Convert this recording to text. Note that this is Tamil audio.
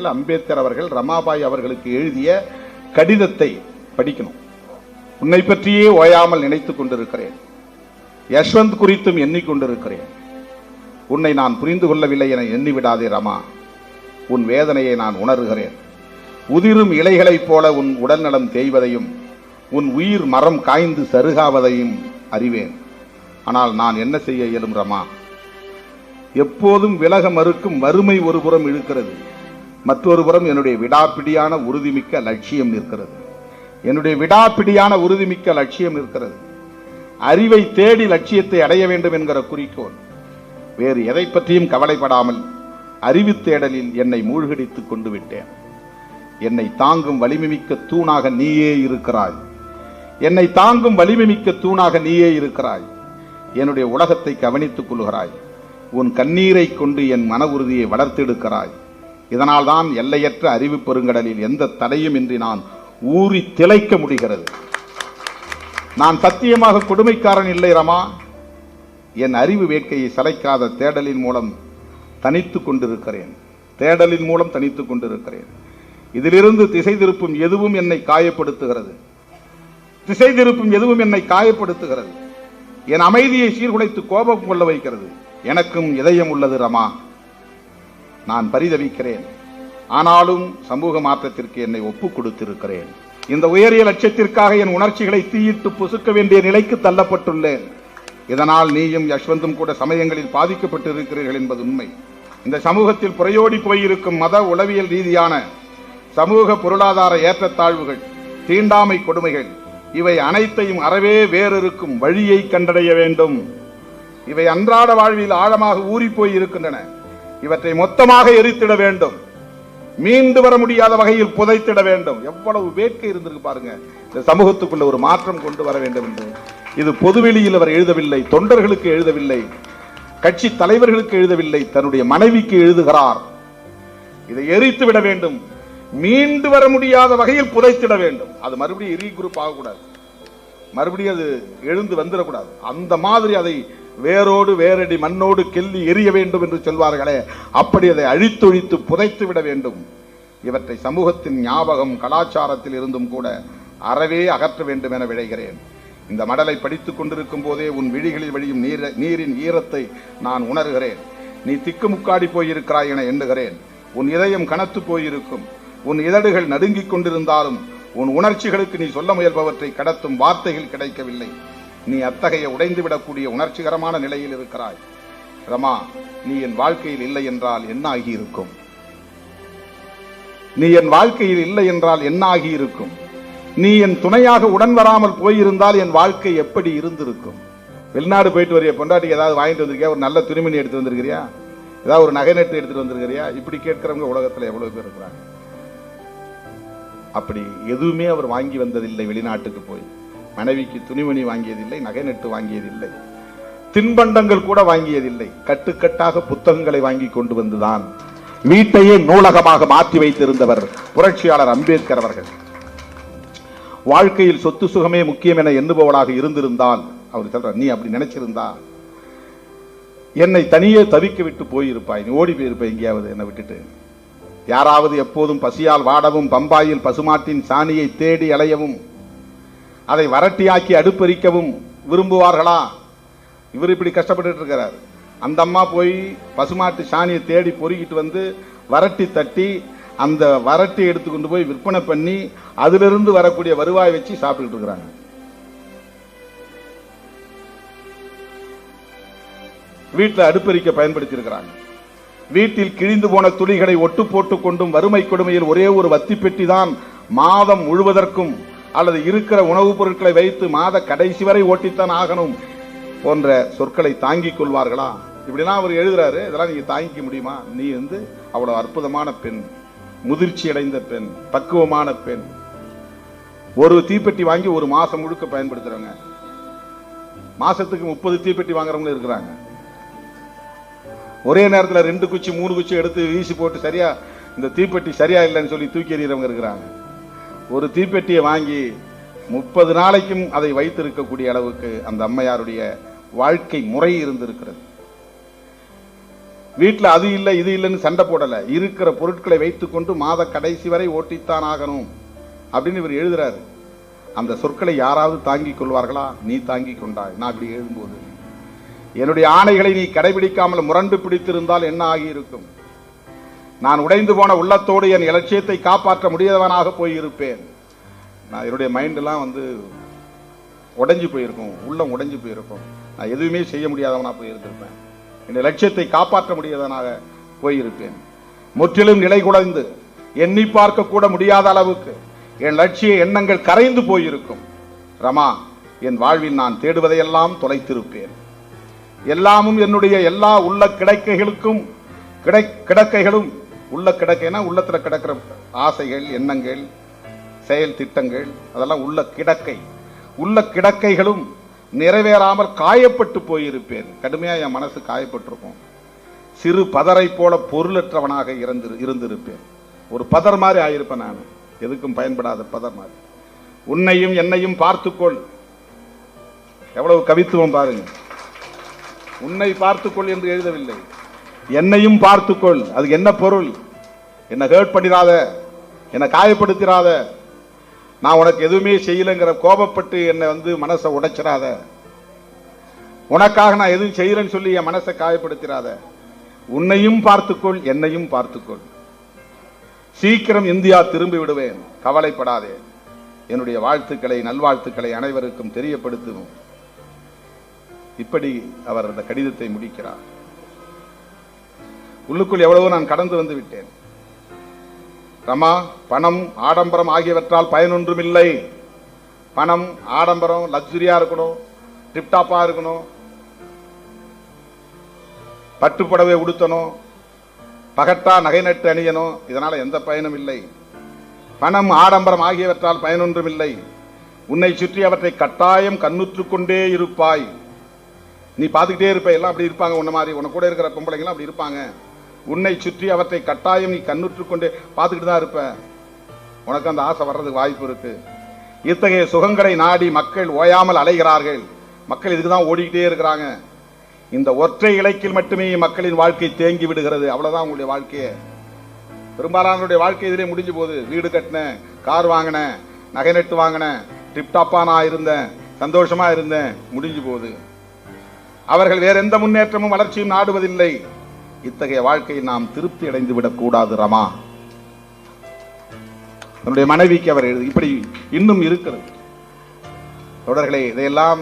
அம்பேத்கர் அவர்கள் ரமாபாய் அவர்களுக்கு எழுதிய கடிதத்தை படிக்கணும். உன்னை பற்றியே ஓயாமல் நினைத்துக் கொண்டிருக்கிறேன். யஷ்வந்த் குறித்தும் எண்ணிக்கொண்டிருக்கிறேன். உன்னை நான் புரிந்து கொள்ளவில்லை என எண்ணிவிடாதே ரமா. உன் வேதனையை நான் உணர்கிறேன். உதிரும் இலைகளைப் போல உன் உடல்நலம் தேய்வதையும் உன் உயிர் மரம் காய்ந்து சருகாவதையும் அறிவேன். ஆனால் நான் என்ன செய்ய இயலும் ரமா? எப்போதும் விலக மறுக்கும் வறுமை ஒரு புறம் இழுக்கிறது, மற்றொரு புறம் என்னுடைய விடாப்பிடியான உறுதிமிக்க லட்சியம் நிற்கிறது. என்னுடைய விடாப்பிடியான உறுதிமிக்க லட்சியம் நிற்கிறது. அறிவை தேடி லட்சியத்தை அடைய வேண்டும் என்கிற குறிக்கோள். வேறு எதை பற்றியும் கவலைப்படாமல் அறிவு தேடலில் என்னை மூழ்கடித்துக் கொண்டு விட்டேன். என்னை தாங்கும் வலிமைமிக்க தூணாக நீயே இருக்கிறாய். என்னை தாங்கும் வலிமைமிக்க தூணாக நீயே இருக்கிறாய். என்னுடைய உலகத்தை கவனித்துக் கொள்கிறாய். உன் கண்ணீரை கொண்டு என் மன உறுதியை வளர்த்தெடுக்கிறாய். இதனால் தான் எல்லையற்ற அறிவு பெருங்கடலில் எந்த தடையும் இன்றி நான் ஊறி திளைக்க முடிகிறது. நான் சத்தியமாக கொடுமைக்காரன் இல்லை ரமா. என் அறிவு வேட்கையை சளைக்காத தேடலின் மூலம் தனித்துக் கொண்டிருக்கிறேன். தேடலின் மூலம் தனித்துக் கொண்டிருக்கிறேன். இதிலிருந்து திசை திருப்பும் எதுவும் என்னை காயப்படுத்துகிறது. திசை திருப்பும் எதுவும் என்னை காயப்படுத்துகிறது. என் அமைதியை சீர்குலைத்து கோபம் கொள்ள வைக்கிறது. எனக்கும் இதயம் உள்ளது ரமா. நான் பரிதவிக்கிறேன். ஆனாலும் சமூக மாற்றத்திற்கு என்னை ஒப்புக் கொடுத்திருக்கிறேன். இந்த உயரிய லட்சியத்திற்காக என் உணர்ச்சிகளை தீயிட்டு புசுக்க வேண்டிய நிலைக்கு தள்ளப்பட்டுள்ளேன். இதனால் நீயும் யஷ்வந்தும் கூட சமயங்களில் பாதிக்கப்பட்டிருக்கிறீர்கள் என்பது உண்மை. இந்த சமூகத்தில் புறையோடி போயிருக்கும் மத உளவியல் ரீதியான சமூக பொருளாதார ஏற்றத்தாழ்வுகள், தீண்டாமை கொடுமைகள், இவை அனைத்தையும் அறவே வேறிருக்கும் வழியை கண்டடைய வேண்டும். இவை அன்றாட வாழ்வில் ஆழமாக ஊறி போய் இருக்கின்றன. இவற்றை மொத்தமாக எரித்திட வேண்டும். மீண்டு வர முடியாத வகையில் புதைத்திட வேண்டும். எவ்வளவு வேட்கை இருந்திருக்கு பாருங்க. இந்த சமூகத்துக்குள்ள ஒரு மாற்றம் கொண்டு வர வேண்டும் என்று. இது பொதுவெளியில் அவர் எழுதவில்லை, தொண்டர்களுக்கு எழுதவில்லை, கட்சி தலைவர்களுக்கு எழுதவில்லை, தன்னுடைய மனைவிக்கு எழுதுகிறார். இதை எரித்து விட வேண்டும். மீண்டு வர முடியாத வகையில் புதைத்திட வேண்டும். அது மறுபடியும் ரீகுரூப் ஆகக்கூடாது. மறுபடியும் அது எழுந்து வந்துடக்கூடாது. அந்த மாதிரி அதை வேரோடு வேரடி மண்ணோடு கெல்லி எரிய வேண்டும் என்று சொல்வார்களே, அப்படி அதை அழித்தொழித்து புதைத்து விட வேண்டும். இவற்றை சமூகத்தின் ஞாபகம் கலாச்சாரத்தில் இருந்தும் கூட அறவே அகற்ற வேண்டும் என விளைகிறேன். இந்த மடலை படித்துக் கொண்டிருக்கும் போதே உன் விழிகளில் வழியும் நீரின் ஈரத்தை நான் உணர்கிறேன். நீ திக்குமுக்காடி போயிருக்கிறாய் என எண்ணுகிறேன். உன் இதயம் கனத்து போயிருக்கும். உன் இதழ்கள் நடுங்கிக் கொண்டிருந்தாலும் உன் உணர்ச்சிகளுக்கு நீ சொல்ல முயல்பவற்றை கடத்தும் வார்த்தைகள் கிடைக்கவில்லை. நீ அத்தகைய உடைந்துவிடக்கூடிய உணர்ச்சிகரமான நிலையில் இருக்கிறாய் ரமா. நீ என் வாழ்க்கையில் இல்லை என்றால் என்ன ஆகியிருக்கும்? நீ என் வாழ்க்கையில் இல்லை என்றால் என்ன ஆகியிருக்கும்? நீ என் துணையாக உடன் வராமல் போயிருந்தால் என் வாழ்க்கை எப்படி இருந்திருக்கும்? வெளிநாடு போயிட்டு வரைய பொண்டாட்டிக்கு ஏதாவது வாங்கிட்டு வந்திருக்கியா? ஒரு நல்ல துணிமணி எடுத்து வந்திருக்கிறியா? ஏதாவது ஒரு நகை நட்டு எடுத்துட்டு வந்திருக்கிறியா? இப்படி கேட்கிறவங்க உலகத்தில் எவ்வளவு பேர் இருக்கிறாங்க. அப்படி எதுவுமே அவர் வாங்கி வந்ததில்லை. வெளிநாட்டுக்கு போய் மனைவிக்கு துணிமணி வாங்கியதில்லை, நகை நட்டு வாங்கியதில்லை, தின்பண்டங்கள் கூட வாங்கியதில்லை. கட்டுக்கட்டாக புத்தகங்களை வாங்கி கொண்டு வந்துதான் வீட்டையே நூலகமாக மாற்றி வைத்திருந்தவர் புரட்சியாளர் அம்பேத்கர் அவர்கள். வாழ்க்கையில் சொத்து சுகமே முக்கியம் என எண்ணுபவளாக இருந்திருந்தால், அவர் சொல்றார், நீ அப்படி நினைச்சிருந்தா என்னை தனியே தவிக்க விட்டு போயிருப்பாய். நீ ஓடி போயிருப்பாய் எங்கேயாவது என்னை விட்டுட்டு. யாராவது எப்போதும் பசியால் வாடவும் பம்பாயில் பசுமாட்டின் சாணியை தேடி அலையவும் அதை வரட்டியாக்கி அடுப்பெரிக்கவும் விரும்புவார்களா? இவர் இப்படி கஷ்டப்பட்டு இருக்கிறார். அந்த அம்மா போய் பசுமாட்டு சாணியை தேடி பொறுக்கிட்டு வந்து வரட்டி தட்டி அந்த வரட்டி எடுத்துக்கொண்டு போய் விற்பனை பண்ணி அதிலிருந்து வரக்கூடிய வருவாய் வச்சு சாப்பிட்டு இருக்கிறாங்க. வீட்டில் அடுப்பெரிக்க பயன்படுத்தி இருக்கிறாங்க. வீட்டில் கிழிந்து போன துளிகளை ஒட்டு போட்டுக் கொண்டும் வறுமை கொடுமையில் ஒரே ஒரு வத்தி பெட்டி தான் மாதம் முழுவதற்கும் அல்லது இருக்கிற உணவுப் பொருட்களை வைத்து மாத கடைசி வரை ஓட்டித்தான் ஆகணும் போன்ற சொற்களை தாங்கிக் கொள்வார்களா? இப்படிலாம் அவர் எழுதுறாரு. இதெல்லாம் நீங்க தாங்கிக்க முடியுமா? நீ அவ்வளவு அற்புதமான பெண், முதிர்ச்சி அடைந்த பெண், பக்குவமான பெண். ஒரு தீப்பெட்டி வாங்கி ஒரு மாசம் முழுக்க பயன்படுத்துறாங்க. மாசத்துக்கு 30 தீப்பெட்டி வாங்குறவங்க இருக்கிறாங்க. ஒரே நேரத்தில் 2 குச்சி 3 குச்சி எடுத்து வீசி போட்டு சரியா இந்த தீப்பெட்டி சரியா இல்லைன்னு சொல்லி தூக்கி எறிகிறவங்க இருக்கிறாங்க. ஒரு தீப்பெட்டியை வாங்கி 30 நாளைக்கும் அதை வைத்திருக்கக்கூடிய அளவுக்கு அந்த அம்மையாருடைய வாழ்க்கை முறை இருந்திருக்கிறது. வீட்டுல அது இல்லை இது இல்லைன்னு சண்டை போடல. இருக்கிற பொருட்களை வைத்துக்கொண்டு மாத கடைசி வரை ஓட்டித்தான் ஆகணும் அப்படின்னு இவர் எழுதுறாரு. அந்த சொற்களை யாராவது தாங்கிக் கொள்வார்களா? நீ தாங்கிக் கொண்டாய். நான் அப்படி எழுதும்போது என்னுடைய ஆணைகளை நீ கடைபிடிக்காமல் முரண்டு பிடித்திருந்தால் என்ன ஆகியிருக்கும்? நான் உடைந்து போன உள்ளத்தோடு என் இலட்சியத்தை காப்பாற்ற முடியாதவனாக போயிருப்பேன். நான் என்னுடைய மைண்டெல்லாம் உடைஞ்சு போயிருக்கும், உள்ளம் உடைஞ்சு போயிருக்கும். நான் எதுவுமே செய்ய முடியாதவனா போயிருந்திருப்பேன். என் லட்சியத்தை காப்பாற்ற முடியாதவனாக போயிருப்பேன். முற்றிலும் நிலை குலைந்து எண்ணி பார்க்க கூட முடியாத அளவுக்கு என் லட்சிய எண்ணங்கள் கரைந்து போயிருக்கும். ரமா, என் வாழ்வில் நான் தேடுவதையெல்லாம் தொலைத்திருப்பேன். எல்லாமும் என்னுடைய எல்லா உள்ள கிடக்கைகளுக்கும் கிடக்கைகளும் உள்ள கிடக்கைனா உள்ளத்துல கிடக்கிற ஆசைகள், எண்ணங்கள், செயல் திட்டங்கள், அதெல்லாம் உள்ள கிடக்கை. உள்ள கிடக்கைகளும் நிறைவேறாமல் காயப்பட்டு போயிருப்பேன். கடுமையா என் மனசு காயப்பட்டிருக்கும். சிறு பதரை போல பொருளற்றவனாக இருந்திருப்பேன். ஒரு பதர் மாதிரி ஆயிருப்பேன். நான் எதுக்கும் பயன்படாத பதர் மாதிரி. உன்னையும் என்னையும் பார்த்துக்கொள். எவ்வளவு கவித்துவம் பாருங்க. உன்னை பார்த்துக்கொள் என்று எழுதவில்லை, என்னையும் பார்த்துக்கொள். அதுக்கு என்ன பொருள்? என்ன ஹர்ட் பண்ணிடாத, என்ன காயப்படுத்திடாத, நான் உனக்கு எதுவுமே செய்யலைங்கிற கோபப்பட்டு என்னை மனசை உடைச்சிடாத, உனக்காக நான் எதுவும் செய்யலன்னு சொல்லி என் மனசை காயப்படுத்திடாத. உன்னையும் பார்த்துக்கொள், என்னையும் பார்த்துக்கொள். சீக்கிரம் இந்தியா திரும்பி விடுவேன், கவலைப்படாதே. என்னுடைய வாழ்த்துக்களை, நல்வாழ்த்துக்களை அனைவருக்கும் தெரியப்படுத்துவோம். இப்படி அவர் அந்த கடிதத்தை முடிக்கிறார். உள்ளுக்குள் எவ்வளவோ நான் கடந்து வந்து விட்டேன். ரமா, பணம், ஆடம்பரம் ஆகியவற்றால் பயனொன்றும் இல்லை. பணம், ஆடம்பரம், லக்ஸுரியா இருக்கணும், டிப்டாப்பா இருக்கணும், பட்டுப்புடவை உடுத்தணும், பகட்டா நகை நட்டு அணியணும், இதனால எந்த பயனும் இல்லை. பணம், ஆடம்பரம் ஆகியவற்றால் பயனொன்றும் இல்லை. உன்னை சுற்றி அவற்றை கட்டாயம் கண்ணுற்று கொண்டே இருப்பாய். நீ பார்த்துக்கிட்டே இருப்ப, எல்லாம் அப்படி இருப்பாங்க, உன்ன மாதிரி உன கூட இருக்கிற பொம்பளைங்களாம் அப்படி இருப்பாங்க. உன்னை சுற்றி அவற்றை கட்டாயம் நீ கண்ணுற்று கொண்டே பார்த்துக்கிட்டு தான் இருப்ப. உனக்கு அந்த ஆசை வர்றதுக்கு வாய்ப்பு இருக்கு. இத்தகைய சுகங்களை நாடி மக்கள் ஓயாமல் அலைகிறார்கள். மக்கள் இதுக்கு தான் ஓடிக்கிட்டே இருக்கிறாங்க. இந்த ஒற்றை இலக்கில் மட்டுமே மக்களின் வாழ்க்கை தேங்கி விடுகிறது. அவ்வளவுதான் உங்களுடைய வாழ்க்கையே. பெரும்பாலானுடைய வாழ்க்கை இதிலே முடிஞ்சு போகுது. வீடு கட்டினேன், கார் வாங்கினேன், நகை நட்டு வாங்கினேன், டிப்டாப்பா நான் இருந்தேன், சந்தோஷமா இருந்தேன், முடிஞ்சு போகுது. அவர்கள் வேற எந்த முன்னேற்றமும் வளர்ச்சியும் நாடுவதில்லை. இத்தகைய வாழ்க்கையில் நாம் திருப்தி அடைந்து விடக்கூடாது ரமா. தன்னுடைய மனைவிக்கு அவர் எழுது. இப்படி இன்னும் இருக்கிறது. தொடர்களே, இதையெல்லாம்